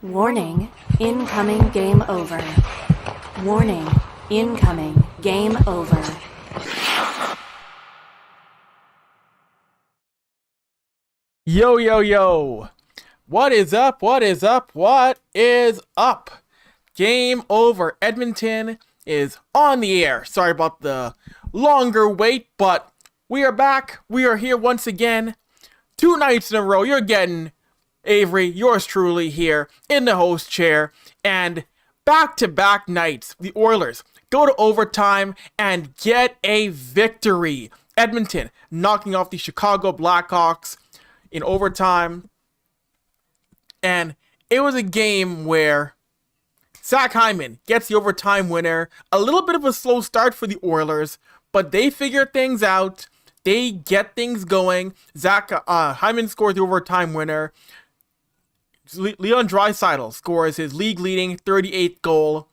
Warning, incoming game over. Warning, incoming game over. Yo, yo, yo. What is up? What is up? What is up? Game Over Edmonton is on the air. Sorry about the longer wait, but we are back. We are here once again. 2 nights in a row. You're getting Avery, yours truly, here in the host chair. And back-to-back nights, the Oilers go to overtime and get a victory. Edmonton knocking off the Chicago Blackhawks in overtime. And it was a game where Zach Hyman gets the overtime winner. A little bit of a slow start for the Oilers, but they figure things out. They get things going. Zach Hyman scores the overtime winner. Leon Draisaitl scores his league-leading 38th goal.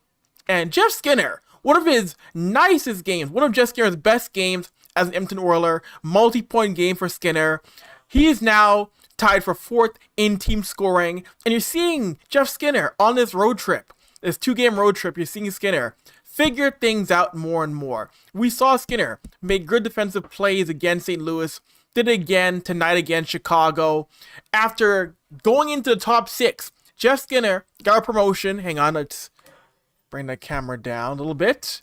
And Jeff Skinner, one of his nicest games, one of Jeff Skinner's best games as an Edmonton Oiler, multi-point game for Skinner. He is now tied for 4th in team scoring. And you're seeing Jeff Skinner on this road trip, this 2-game road trip, you're seeing Skinner figure things out more and more. We saw Skinner make good defensive plays against St. Louis, did it again tonight against Chicago. After going into the top 6, Jeff Skinner got a promotion. Hang on, let's bring the camera down a little bit.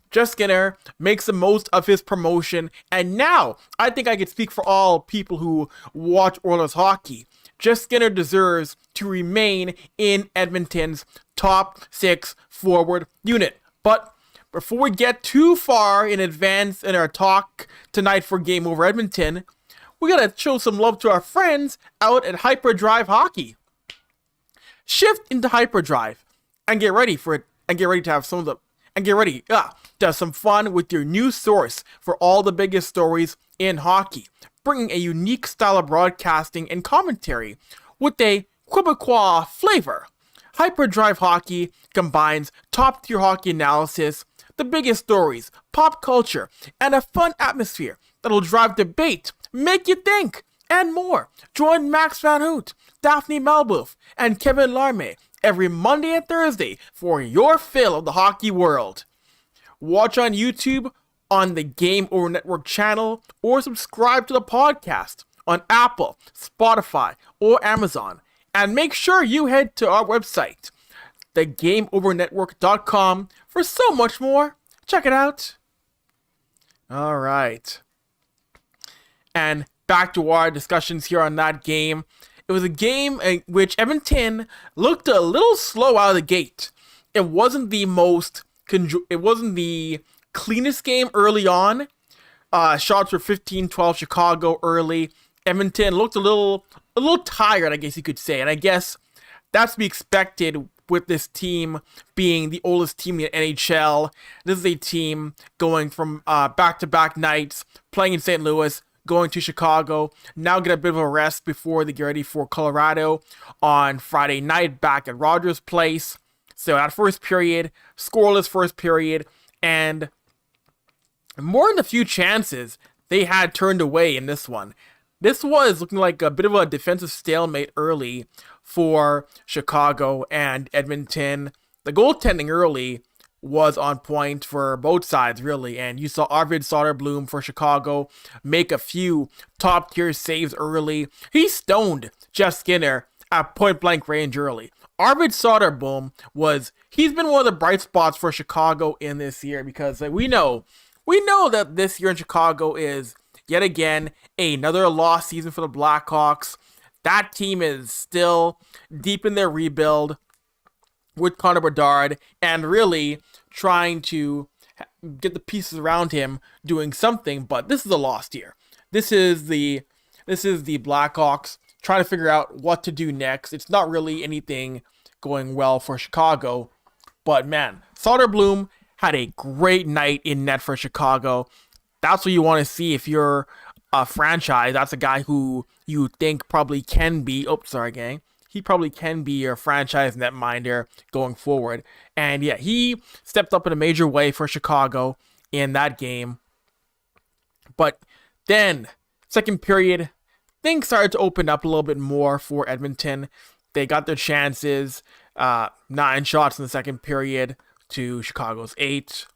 Jeff Skinner makes the most of his promotion, and now I think I could speak for all people who watch Oilers hockey. Jeff Skinner deserves to remain in Edmonton's top 6 forward unit. But before we get too far in advance in our talk tonight for Game Over Edmonton, we gotta show some love to our friends out at Hyperdrive Hockey. Shift into Hyperdrive and get ready for it, and get ready to have some of the, and get ready to have some fun with your new source for all the biggest stories in hockey, bringing a unique style of broadcasting and commentary with a Quebecois flavor. Hyperdrive Hockey combines top-tier hockey analysis, the biggest stories, pop culture, and a fun atmosphere that'll drive debate, make you think, and more. Join Max Van Hoot, Daphne Malbouf, and Kevin Larme every Monday and Thursday for your fill of the hockey world. Watch on YouTube on the Game Over Network channel, or subscribe to the podcast on Apple, Spotify, or Amazon. And make sure you head to our website, thegameovernetwork.com, for so much more. Check it out. All right. And back to our discussions here on that game. It was a game in which Edmonton looked a little slow out of the gate. It wasn't the cleanest game early on. Shots were 15-12 Chicago early. Edmonton looked a little tired, I guess you could say. And I guess that's to be expected with this team being the oldest team in the NHL. This is a team going from back-to-back nights, playing in St. Louis, going to Chicago, now get a bit of a rest before they get ready for Colorado on Friday night back at Rogers Place. So that first period, scoreless first period, and more than a few chances they had turned away in this one. This was looking like a bit of a defensive stalemate early for Chicago and Edmonton. The goaltending early was on point for both sides, really, and you saw Arvid Soderblom for Chicago make a few top-tier saves early. He stoned Jeff Skinner at point-blank range early. Arvid Soderblom he's been one of the bright spots for Chicago in this year, because we know that this year in Chicago is yet again another lost season for the Blackhawks. That team is still deep in their rebuild with Connor Bedard, and really trying to get the pieces around him doing something, but this is a lost year. This is the Blackhawks trying to figure out what to do next. It's not really anything going well for Chicago, but man, Soderblom had a great night in net for Chicago. That's what you want to see if you're a franchise. That's a guy who you think probably can be, he probably can be your franchise netminder going forward. And yeah, he stepped up in a major way for Chicago in that game. But then, second period, things started to open up a little bit more for Edmonton. They got their chances, 9 shots in the second period to Chicago's 8.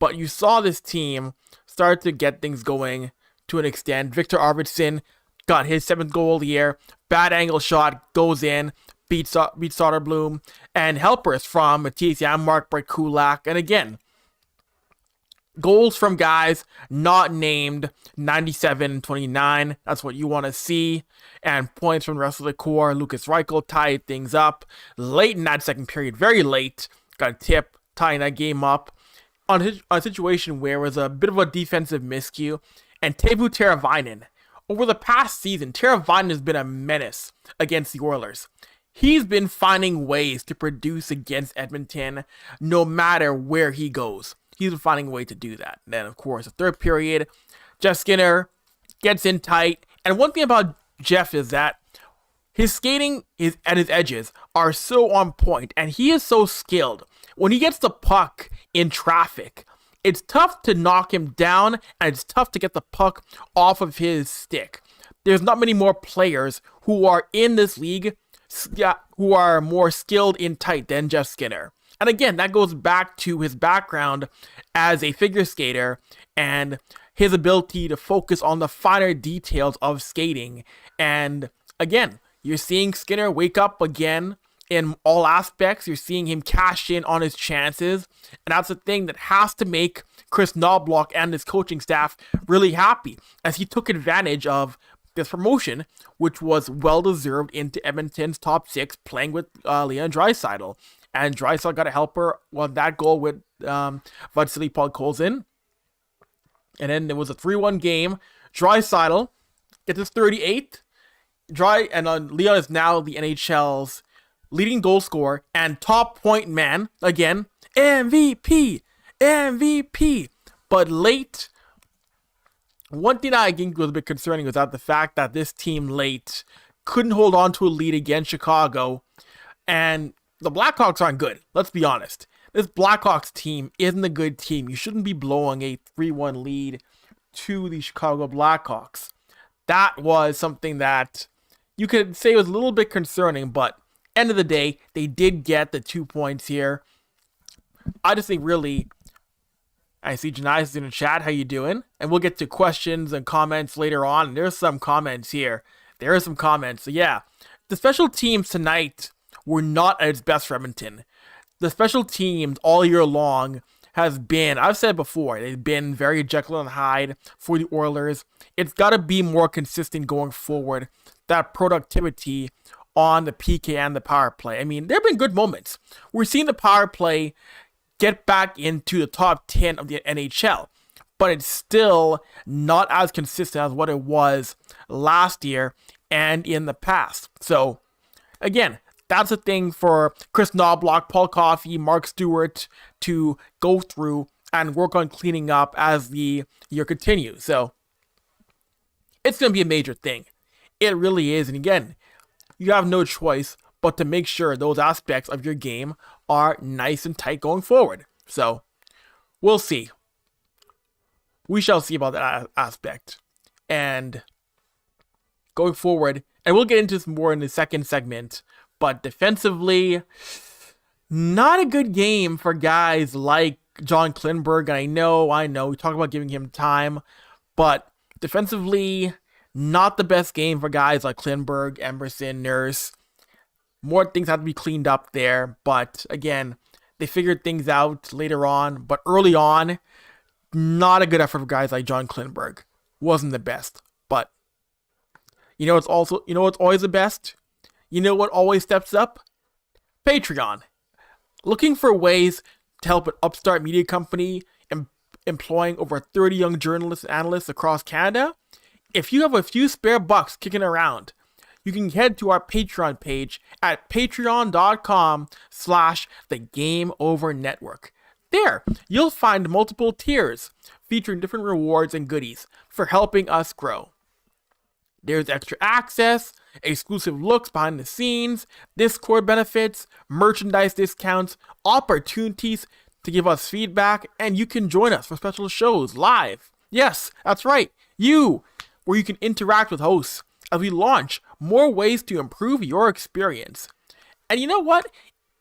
But you saw this team start to get things going to an extent. Victor Arvidsson got his 7th goal of the year. Bad angle shot goes in, beats Soderblom, and helpers from Mattias Janmark, Brett Kulak, and again, goals from guys not named 97 and 29. That's what you want to see. And points from the rest of the core. Lucas Reichel tied things up late in that second period. Very late. Got a tip tying that game up on a situation where it was a bit of a defensive miscue. And Teuvo Teravainen. Over the past season, Teravainen has been a menace against the Oilers. He's been finding ways to produce against Edmonton no matter where he goes. He's been finding a way to do that. And then, of course, the third period, Jeff Skinner gets in tight. And one thing about Jeff is that his skating and his edges are so on point, and he is so skilled. When he gets the puck in traffic, it's tough to knock him down, and it's tough to get the puck off of his stick. There's not many more players who are in this league who are more skilled in tight than Jeff Skinner. And again, that goes back to his background as a figure skater and his ability to focus on the finer details of skating. And again, you're seeing Skinner wake up again in all aspects. You're seeing him cash in on his chances. And that's the thing that has to make Chris Knobloch and his coaching staff really happy, as he took advantage of this promotion, which was well-deserved, into Edmonton's top 6, playing with Leon Draisaitl. And Draisaitl got a helper on that goal with Vasily Podkolzin. And then there was a 3-1 game. Draisaitl gets his 38th. Leon is now the NHL's leading goal scorer and top point man. Again, MVP. But late, one thing I think was a bit concerning was that the fact that this team late couldn't hold on to a lead against Chicago. And the Blackhawks aren't good. Let's be honest. This Blackhawks team isn't a good team. You shouldn't be blowing a 3-1 lead to the Chicago Blackhawks. That was something that you could say was a little bit concerning, but end of the day, they did get the 2 points here. I just think really, I see Janice in the chat. How you doing? And we'll get to questions and comments later on. And there's some comments here. There are some comments. So yeah, the special teams tonight were not at its best for Edmonton. The special teams all year long has been, I've said before, they've been very Jekyll and Hyde for the Oilers. It's got to be more consistent going forward, that productivity on the PK and the power play. I mean, there have been good moments. We're seeing the power play get back into the top 10 of the NHL, but it's still not as consistent as what it was last year and in the past. So, again, that's a thing for Chris Knobloch, Paul Coffey, Mark Stewart to go through and work on cleaning up as the year continues. So, it's going to be a major thing. It really is. And again, you have no choice but to make sure those aspects of your game are nice and tight going forward. So, we'll see. We shall see about that aspect. And going forward, and we'll get into this more in the second segment, but defensively, not a good game for guys like John Klingberg. And I know, we talk about giving him time, but defensively, not the best game for guys like Klingberg, Emerson, Nurse. More things have to be cleaned up there, but again, they figured things out later on, but early on, not a good effort for guys like John Klingberg. Wasn't the best, but you know what's always the best? You know what always steps up? Patreon. Looking for ways to help an upstart media company employing over 30 young journalists and analysts across Canada? If you have a few spare bucks kicking around, you can head to our Patreon page at patreon.com/thegameovernetwork. There, you'll find multiple tiers featuring different rewards and goodies for helping us grow. There's extra access, exclusive looks behind the scenes, Discord benefits, merchandise discounts, opportunities to give us feedback, and you can join us for special shows live. Yes, that's right, where you can interact with hosts as we launch more ways to improve your experience. And you know what?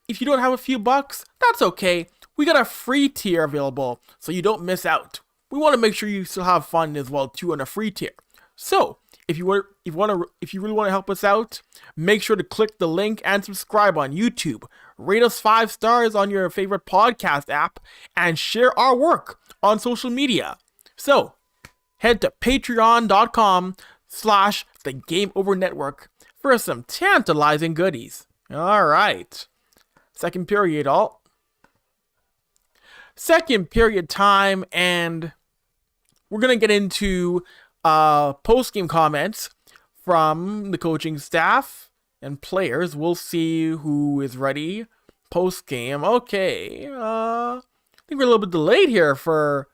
If you don't have a few bucks, that's okay. We got a free tier available, so you don't miss out. We want to make sure you still have fun as well too on a free tier. So, if you really want to help us out, make sure to click the link and subscribe on YouTube. Rate us 5 stars on your favorite podcast app and share our work on social media. So, head to patreon.com/the Game Over Network for some tantalizing goodies. All right. Second period, all. Second period time, and we're going to get into post-game comments from the coaching staff and players. We'll see who is ready post-game. Okay. I think we're a little bit delayed here for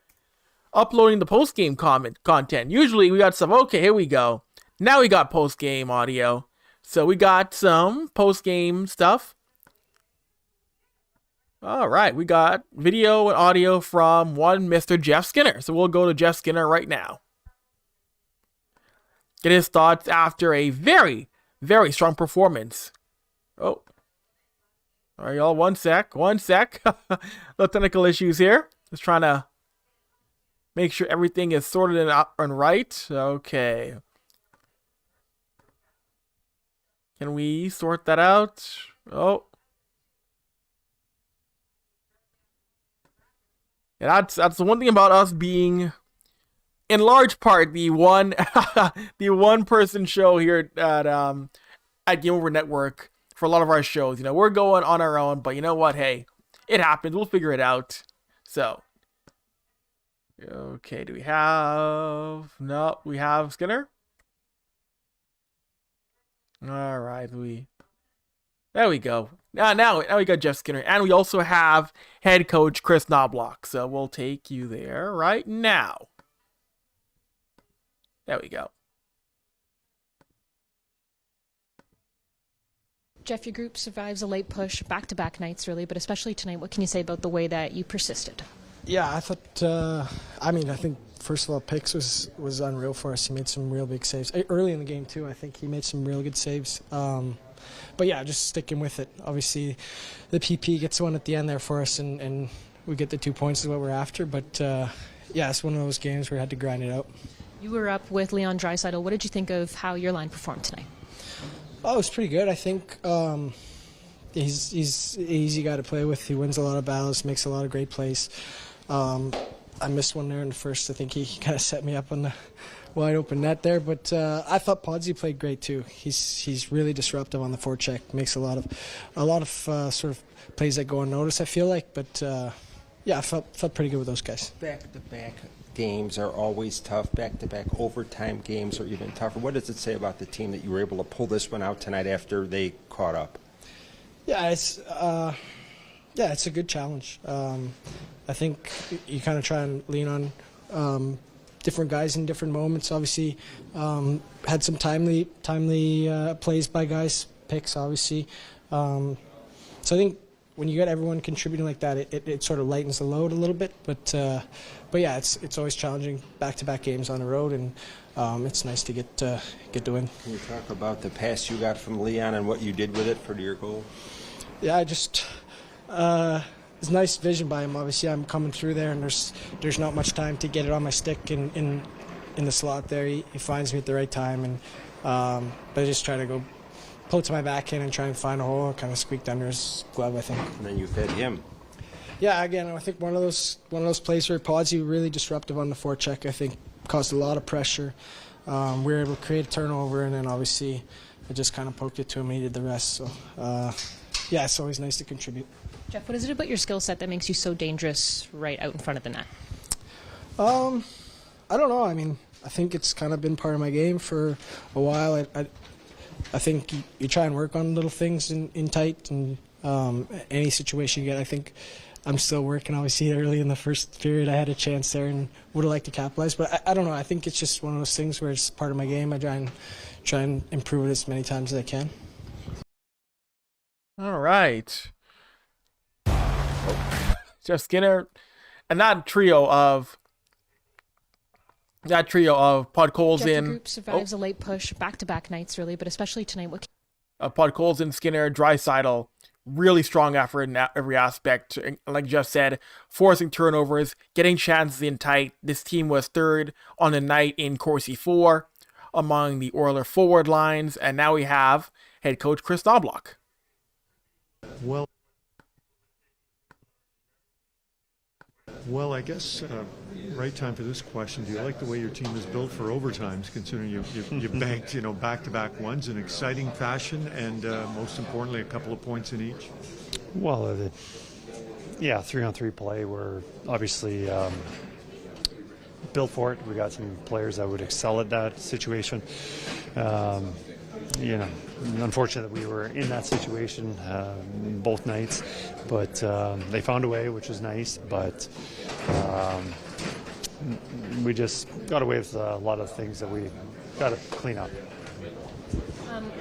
uploading the post-game content. Usually we got some. Okay, here we go. Now we got post-game audio. So we got some post-game stuff. All right, we got video and audio from one Mr. Jeff Skinner. So we'll go to Jeff Skinner right now. Get his thoughts after a very, very strong performance. Oh. All right, y'all, one sec. No technical issues here. Just trying to make sure everything is sorted and right. Okay. Can we sort that out? Oh. Yeah, that's the one thing about us being, in large part, the one person show here at Game Over Network for a lot of our shows. You know, we're going on our own, but you know what? Hey, it happens. We'll figure it out. So, okay, do we have? No, we have Skinner. All right, there we go. Now we got Jeff Skinner, and we also have head coach Chris Knobloch. So we'll take you there right now. There we go. Jeff, your group survives a late push, back-to-back nights really, but especially tonight. What can you say about the way that you persisted? Yeah, I thought, I think first of all, Pix was unreal for us. He made some real big saves. Early in the game, too, I think he made some real good saves. But yeah, just sticking with it. Obviously, the PP gets one at the end there for us, and we get the 2 points is what we're after. But yeah, it's one of those games where we had to grind it out. You were up with Leon Draisaitl. What did you think of how your line performed tonight? Oh, it was pretty good. I think he's an easy guy to play with. He wins a lot of battles, makes a lot of great plays. I missed one there in the first. I think he kind of set me up on the wide open net there, but I thought Podsy played great too. He's really disruptive on the forecheck. Makes a lot of sort of plays that go unnoticed, I feel like. But yeah, I felt pretty good with those guys. Back-to-back games are always tough. Back-to-back overtime games are even tougher. What does it say about the team that you were able to pull this one out tonight after they caught up? Yeah, it's a good challenge. I think you kind of try and lean on different guys in different moments. Obviously, had some timely plays by guys, picks, obviously. So I think when you get everyone contributing like that, it sort of lightens the load a little bit. But yeah, it's always challenging back-to-back games on the road, and it's nice to get the win. Can you talk about the pass you got from Leon and what you did with it for your goal? Yeah, I just it's nice vision by him. Obviously, I'm coming through there, and there's not much time to get it on my stick in the slot there. He finds me at the right time, and but I just try to go pull it to my backhand and try and find a hole. Kind of squeaked under his glove, I think. And then you fed him. Yeah, again, I think one of those plays where Podsy really disruptive on the forecheck. I think caused a lot of pressure. We were able to create a turnover, and then obviously I just kind of poked it to him. He did the rest. So yeah, it's always nice to contribute. Jeff, what is it about your skill set that makes you so dangerous right out in front of the net? I don't know. I mean, I think it's kind of been part of my game for a while. I think you try and work on little things in tight, and any situation you get. I think I'm still working. Obviously, early in the first period, I had a chance there and would have liked to capitalize. But I don't know. I think it's just one of those things where it's part of my game. I try and improve it as many times as I can. All right. Jeff Skinner, and that trio of that trio of Jeff, the Podkolzin, group survives a late push, back-to-back nights, really, but especially tonight. Podkolzin, Skinner, Draisaitl, really strong effort in every aspect. Like Jeff said, forcing turnovers, getting chances in tight. This team was third on the night in Corsi 4 among the Oiler forward lines, and now we have head coach Chris Knobloch. Well, I guess right time for this question. Do you like the way your team is built for overtimes, considering you banked back-to-back ones in exciting fashion, and most importantly, a couple of points in each? Well, 3-on-3 play. We're obviously built for it. We got some players that would excel at that situation. Unfortunate that we were in that situation both nights, but they found a way, which was nice. But we just got away with a lot of things that we got to clean up.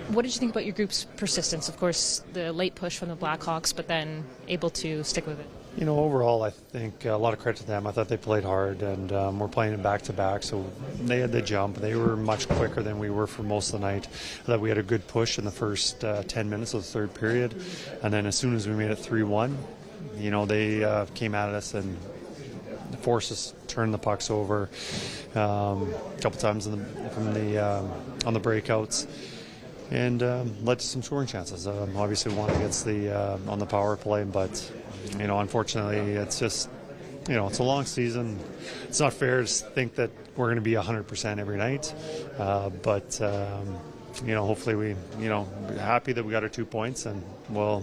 What did you think about your group's persistence? Of course, the late push from the Blackhawks, but then able to stick with it. Overall, I think a lot of credit to them. I thought they played hard, and we're playing them back-to-back, so they had the jump. They were much quicker than we were for most of the night. I thought we had a good push in the first 10 minutes of the third period, and then as soon as we made it 3-1, they came at us and forced us to turn the pucks over a couple times on the breakouts. And led to some scoring chances. Obviously, one against on the power play, but unfortunately, it's just it's a long season. It's not fair to think that we're going to be 100% every night, but hopefully we happy that we got our 2 points, and we'll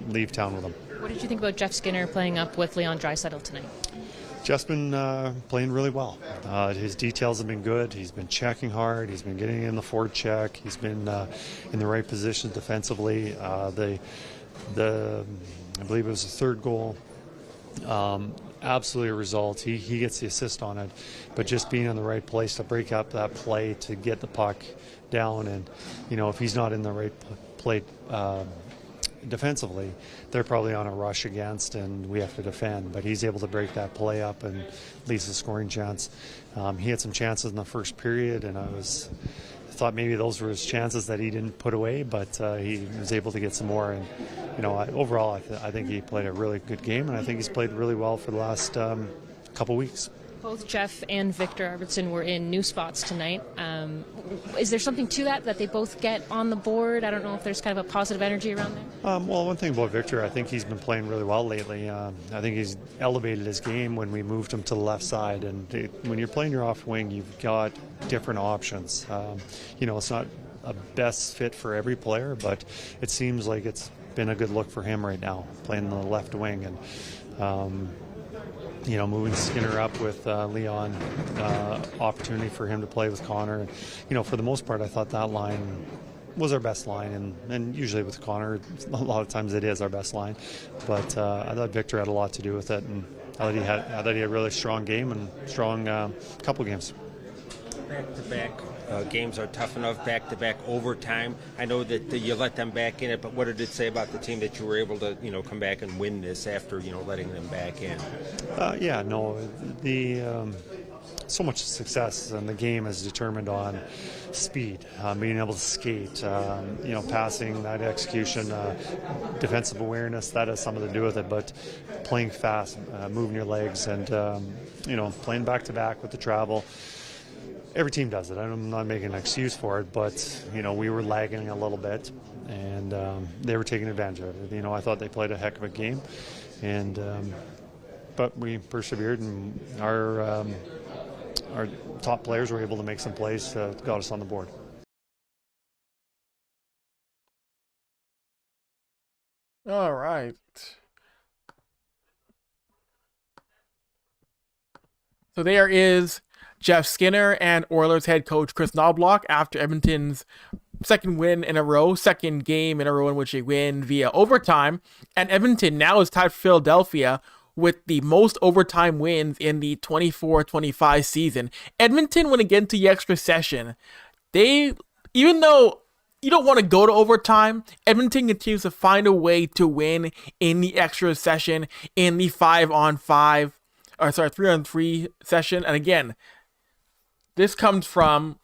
leave town with them. What did you think about Jeff Skinner playing up with Leon Draisaitl tonight? Jeff's been playing really well. His details have been good. He's been checking hard. He's been getting in the forward check. He's been in the right position defensively. I believe it was the third goal. Absolutely a result. He gets the assist on it, but just being in the right place to break up that play to get the puck down, and if he's not in the right play defensively, they're probably on a rush against, and we have to defend. But he's able to break that play up and leads the scoring chance. He had some chances in the first period, and I thought maybe those were his chances that he didn't put away, but he was able to get some more. And overall, I think he played a really good game, and I think he's played really well for the last couple weeks. Both Jeff and Victor Arvidsson were in new spots tonight. Is there something to that they both get on the board? I don't know if there's kind of a positive energy around there. Well, one thing about Victor, I think he's been playing really well lately. I think he's elevated his game when we moved him to the left side. And when you're playing your off wing, you've got different options. It's not a best fit for every player, but it seems like it's been a good look for him right now, playing the left wing. And moving Skinner up with Leon, opportunity for him to play with Connor. And, for the most part, I thought that line was our best line, and usually with Connor, a lot of times it is our best line. But I thought Victor had a lot to do with it, and I thought he had a really strong game and strong couple games. Back-to-back games are tough enough, back-to-back overtime. I know that you let them back in it, but what did it say about the team that you were able to, come back and win this after, letting them back in? So much success in the game is determined on speed, being able to skate, passing, that execution, defensive awareness, that has something to do with it, but playing fast, moving your legs, and, playing back-to-back with the travel. Every team does it. I'm not making an excuse for it, but, we were lagging a little bit, and they were taking advantage of it. I thought they played a heck of a game, and but we persevered, and our top players were able to make some plays that got us on the board. All right. So there is Jeff Skinner and Oilers head coach Chris Knobloch after Edmonton's second game in a row in which they win via overtime. And Edmonton now is tied for Philadelphia with the most overtime wins in the 24-25 season. Edmonton went again to the extra session. Even though you don't want to go to overtime, Edmonton continues to find a way to win in the extra session, in the 3-on-3 session. And again, This comes from,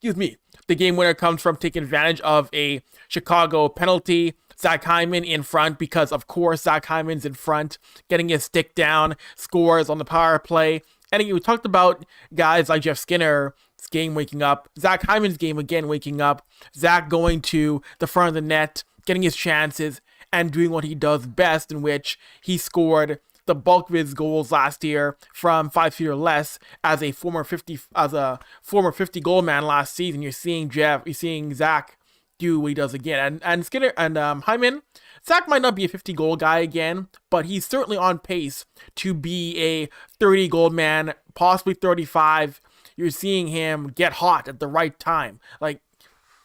the game winner comes from taking advantage of a Chicago penalty. Zach Hyman in front because, of course, Zach Hyman's in front, getting his stick down, scores on the power play. And we talked about guys like Jeff Skinner's game waking up, Zach Hyman's game again waking up, Zach going to the front of the net, getting his chances, and doing what he does best, in which he scored the bulk of his goals last year from 5 feet or less as a former 50 goal man last season. You're seeing Zach do what he does again. And Skinner and Hyman, Zach might not be a 50 goal guy again, but he's certainly on pace to be a 30 goal man, possibly 35. You're seeing him get hot at the right time. Like,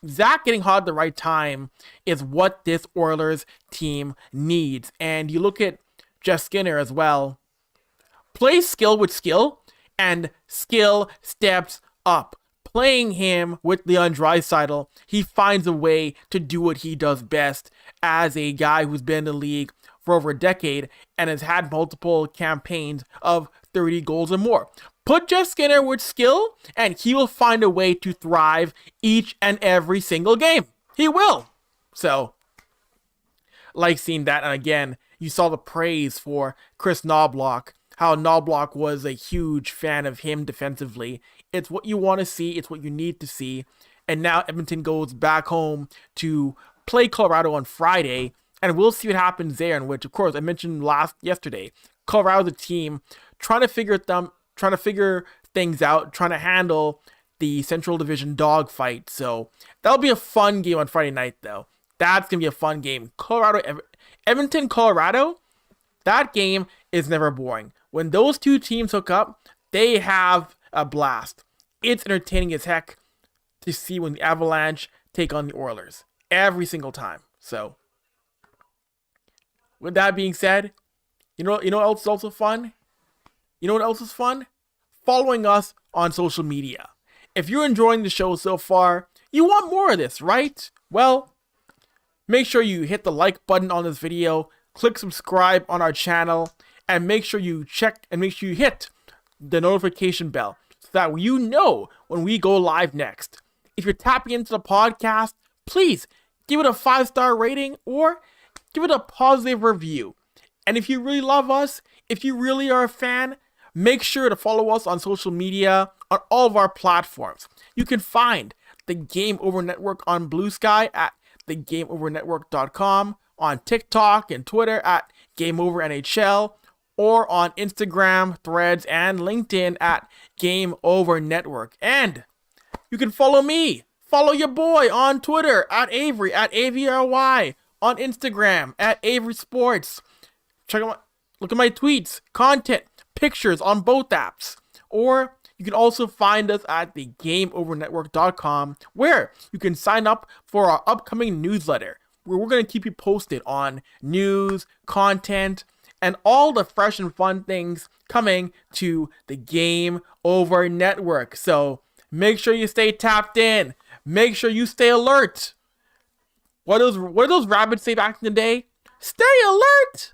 Zach getting hot at the right time is what this Oilers team needs. And you look at Jeff Skinner as well. Play skill with skill, and skill steps up. Playing him with Leon Draisaitl, he finds a way to do what he does best as a guy who's been in the league for over a decade and has had multiple campaigns of 30 goals or more. Put Jeff Skinner with skill, and he will find a way to thrive each and every single game. He will. So, like seeing that, and again, you saw the praise for Chris Knobloch, how Knobloch was a huge fan of him defensively. It's what you want to see. It's what you need to see. And now Edmonton goes back home to play Colorado on Friday, and we'll see what happens there, in which, of course, I mentioned yesterday, Colorado's a team trying to figure things out, trying to handle the Central Division dogfight. So that'll be a fun game on Friday night, though. That's going to be a fun game. Edmonton, Colorado, that game is never boring. When those two teams hook up, they have a blast. It's entertaining as heck to see when the Avalanche take on the Oilers every single time. So, with that being said, you know what else is also fun? You know what else is fun? Following us on social media. If you're enjoying the show so far, you want more of this, right? Well, make sure you hit the like button on this video, click subscribe on our channel, and make sure you hit the notification bell so that you know when we go live next. If you're tapping into the podcast, please give it a 5-star rating or give it a positive review. And if you really love us, if you really are a fan, make sure to follow us on social media on all of our platforms. You can find the Game Over Network on Blue Sky at thegameovernetwork.com, on TikTok and Twitter at GameOverNHL, or on Instagram, Threads, and LinkedIn at Game Over Network. And you can follow me, follow your boy on Twitter at Avry, at AVRY, on Instagram at Avry Sports. Look at my tweets, content, pictures on both apps. Or you can also find us at thegameovernetwork.com, where you can sign up for our upcoming newsletter, where we're going to keep you posted on news, content, and all the fresh and fun things coming to the Game Over Network. So make sure you stay tapped in. Make sure you stay alert. What did those rabbits say back in the day? Stay alert.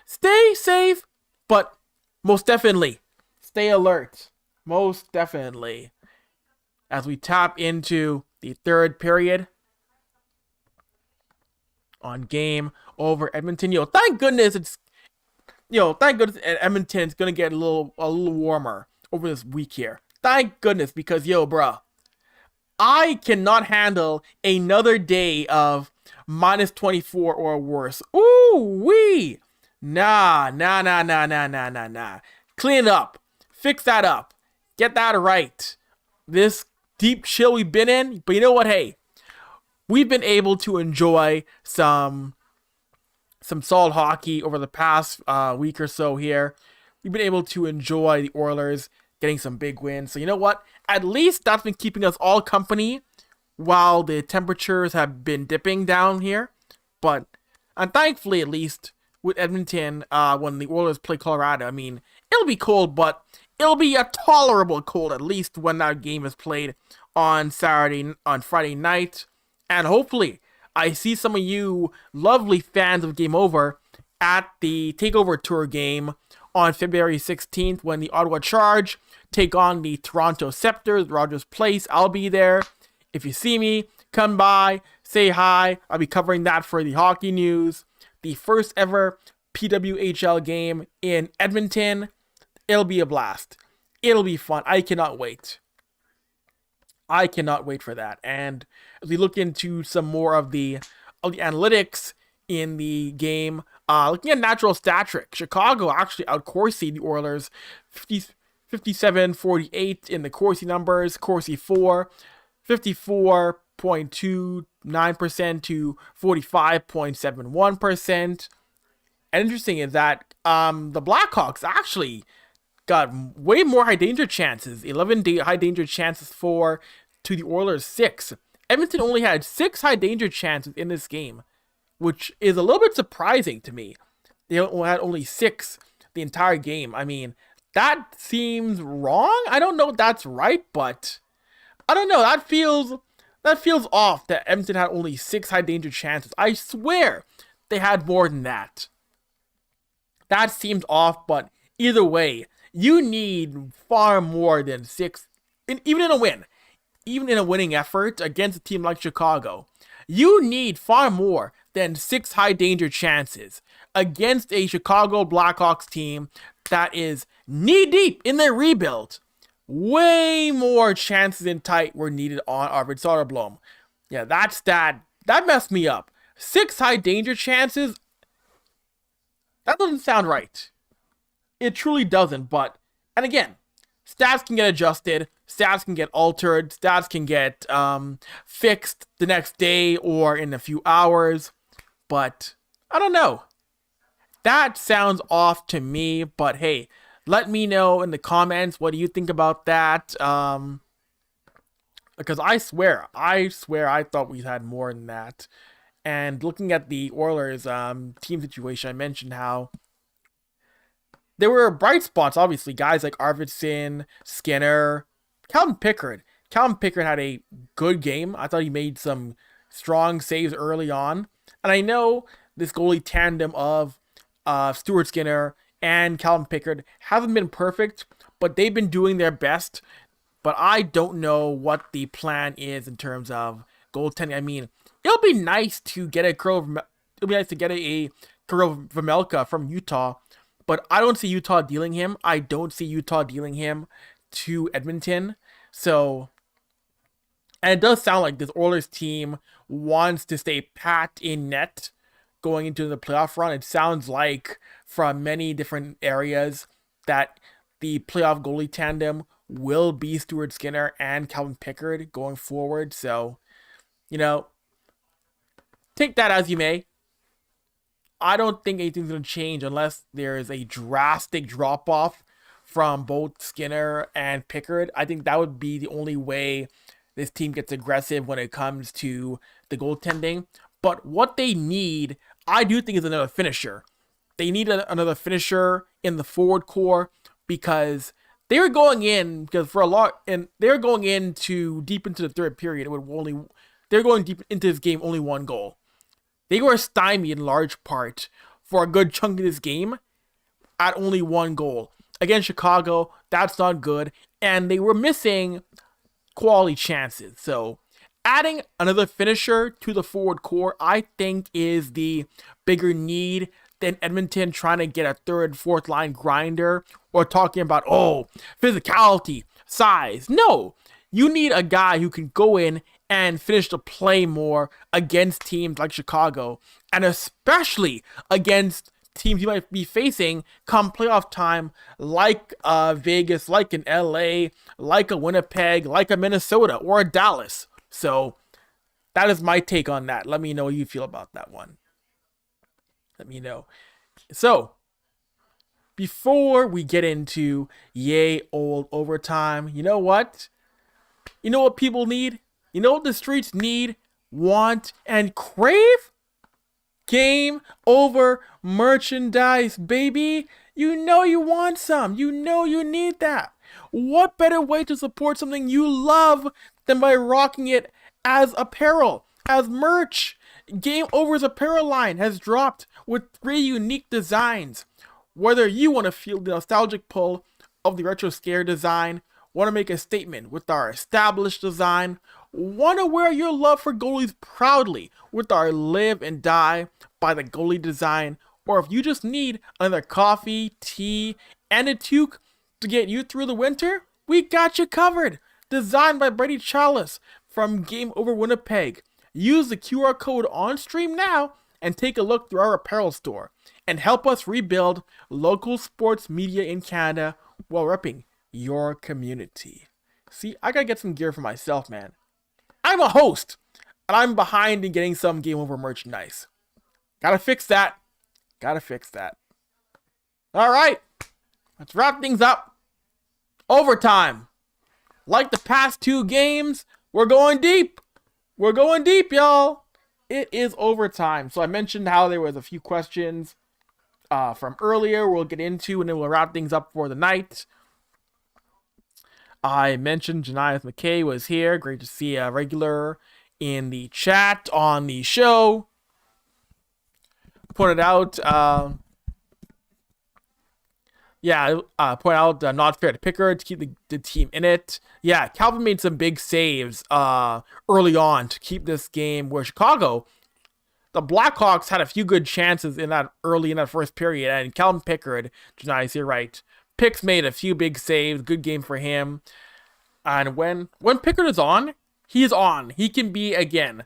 Stay safe, but most definitely stay alert. Most definitely. As we tap into the third period on Game Over Edmonton. Thank goodness Edmonton's gonna get a little warmer over this week here. Thank goodness, because bruh, I cannot handle another day of minus 24 or worse. Ooh wee. Nah. Clean it up. Fix that up. Get that right. This deep chill we've been in, but you know what? Hey, we've been able to enjoy some solid hockey over the past week or so here. We've been able to enjoy the Oilers getting some big wins. So you know what? At least that's been keeping us all company while the temperatures have been dipping down here. And thankfully, at least with Edmonton, when the Oilers play Colorado, I mean, it'll be cold, but it'll be a tolerable cold, at least when that game is played on Friday night. And hopefully, I see some of you lovely fans of Game Over at the Takeover Tour game on February 16th when the Ottawa Charge take on the Toronto Scepters, Rogers Place. I'll be there. If you see me, come by, say hi. I'll be covering that for the hockey news. The first ever PWHL game in Edmonton. It'll be a blast. It'll be fun. I cannot wait. I cannot wait for that. And as we look into some more of the analytics in the game, looking at natural stat trick, Chicago actually outcoursed the Oilers 57-48 in the Corsi numbers. Corsi 4, 54.29% to 45.71%. And interesting is that the Blackhawks actually got way more high danger chances. 11 high danger chances to the Oilers 6. Edmonton only had 6 high danger chances in this game, which is a little bit surprising to me. They had only 6 the entire game. I mean, that seems wrong. I don't know if that's right, but I don't know. That feels off that Edmonton had only 6 high danger chances. I swear they had more than that. That seems off, but either way, you need far more than 6, even in a win, even in a winning effort against a team like Chicago. You need far more than 6 high danger chances against a Chicago Blackhawks team that is knee deep in their rebuild. Way more chances in tight were needed on Arvid Soderblom. Yeah, that messed me up. 6 high danger chances? That doesn't sound right. It truly doesn't, and again, stats can get adjusted, stats can get altered, stats can get fixed the next day or in a few hours, but I don't know. That sounds off to me, but hey, let me know in the comments, what do you think about that? Because I swear, I thought we had more than that. And looking at the Oilers team situation, I mentioned how there were bright spots, obviously. Guys like Arvidsson, Skinner, Calvin Pickard. Calvin Pickard had a good game. I thought he made some strong saves early on. And I know this goalie tandem of Stuart Skinner and Calvin Pickard haven't been perfect, but they've been doing their best. But I don't know what the plan is in terms of goaltending. I mean, it'll be nice to get a Kirill Vejmelka from Utah, but I don't see Utah dealing him. I don't see Utah dealing him to Edmonton. So, and it does sound like this Oilers team wants to stay pat in net going into the playoff run. It sounds like from many different areas that the playoff goalie tandem will be Stuart Skinner and Calvin Pickard going forward. So, take that as you may. I don't think anything's going to change unless there is a drastic drop-off from both Skinner and Pickard. I think that would be the only way this team gets aggressive when it comes to the goaltending. But what they need, I do think, is another finisher. They need another finisher in the forward core because they were going in, deep into the third period. They're going deep into this game, only 1 goal. They were stymied in large part for a good chunk of this game at only 1 goal. Against Chicago, that's not good. And they were missing quality chances. So adding another finisher to the forward core, I think, is the bigger need than Edmonton trying to get a third, fourth line grinder or talking about, physicality, size. No, you need a guy who can go in and finish the play more against teams like Chicago, and especially against teams you might be facing come playoff time, like Vegas, like in LA, like a Winnipeg, like a Minnesota, or a Dallas. So that is my take on that. Let me know how you feel about that one. Let me know. So, before we get into yay old overtime, you know what? You know what people need? You know what the streets need, want, and crave? Game Over merchandise, baby. You know you want some. You know you need that. What better way to support something you love than by rocking it as apparel, as merch? Game Over's apparel line has dropped with 3 unique designs. Whether you want to feel the nostalgic pull of the retro scare design, want to make a statement with our established design, want to wear your love for goalies proudly with our live and die by the goalie design, or if you just need another coffee, tea, and a toque to get you through the winter, we got you covered. Designed by Brady Chalice from Game Over Winnipeg. Use the QR code on stream now and take a look through our apparel store and help us rebuild local sports media in Canada while repping your community. See, I gotta get some gear for myself, man. I'm a host, and I'm behind in getting some Game Over merchandise. Gotta fix that. All right, let's wrap things up. Overtime. Like the past 2 games, we're going deep. We're going deep, y'all. It is overtime. So I mentioned how there was a few questions from earlier we'll get into, and then we'll wrap things up for the night. I mentioned Janias McKay was here. Great to see a regular in the chat on the show. Pointed out, not fair to Pickard to keep the team in it. Yeah, Calvin made some big saves early on to keep this game where Chicago, the Blackhawks had a few good chances in that first period, and Calvin Pickard, Janice, you're right. Picks made a few big saves, good game for him. And when Pickard is on, he's on. He can be, again,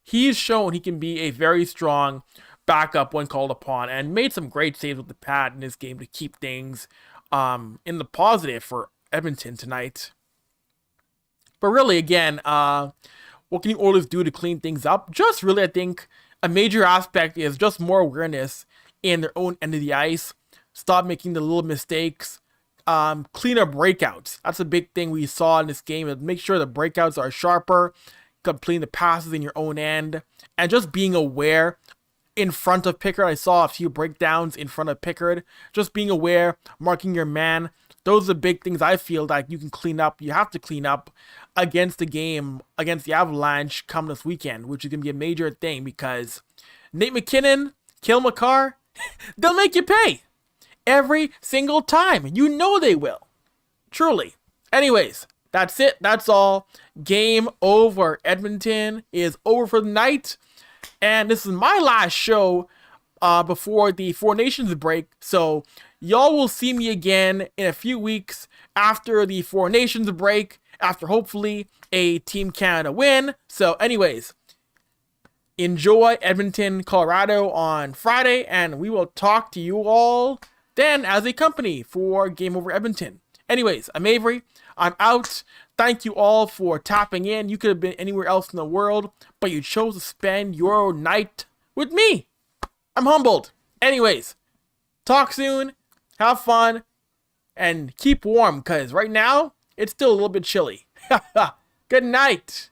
he's shown he can be a very strong backup when called upon, and made some great saves with the pad in this game to keep things in the positive for Edmonton tonight. But really, again, what can the Oilers do to clean things up? Just really, I think a major aspect is just more awareness in their own end of the ice. Stop making the little mistakes. Cleaner breakouts. That's a big thing we saw in this game. Make sure the breakouts are sharper. Complete the passes in your own end. And just being aware in front of Pickard. I saw a few breakdowns in front of Pickard. Just being aware, marking your man. Those are the big things I feel like you can clean up. You have to clean up against the game, against the Avalanche come this weekend, which is going to be a major thing because Nate McKinnon, Cale Makar, they'll make you pay every single time. You know they will. Truly. Anyways, that's it. That's all. Game over. Edmonton is over for the night. And this is my last show before the Four Nations break. So y'all will see me again in a few weeks after the Four Nations break, after hopefully a Team Canada win. So anyways, enjoy Edmonton, Colorado on Friday, and we will talk to you all then as a company for Game Over Edmonton. Anyways, I'm Avry. I'm out. Thank you all for tapping in. You could have been anywhere else in the world, but you chose to spend your night with me. I'm humbled. Anyways, talk soon. Have fun. And keep warm, because right now, it's still a little bit chilly. Good night.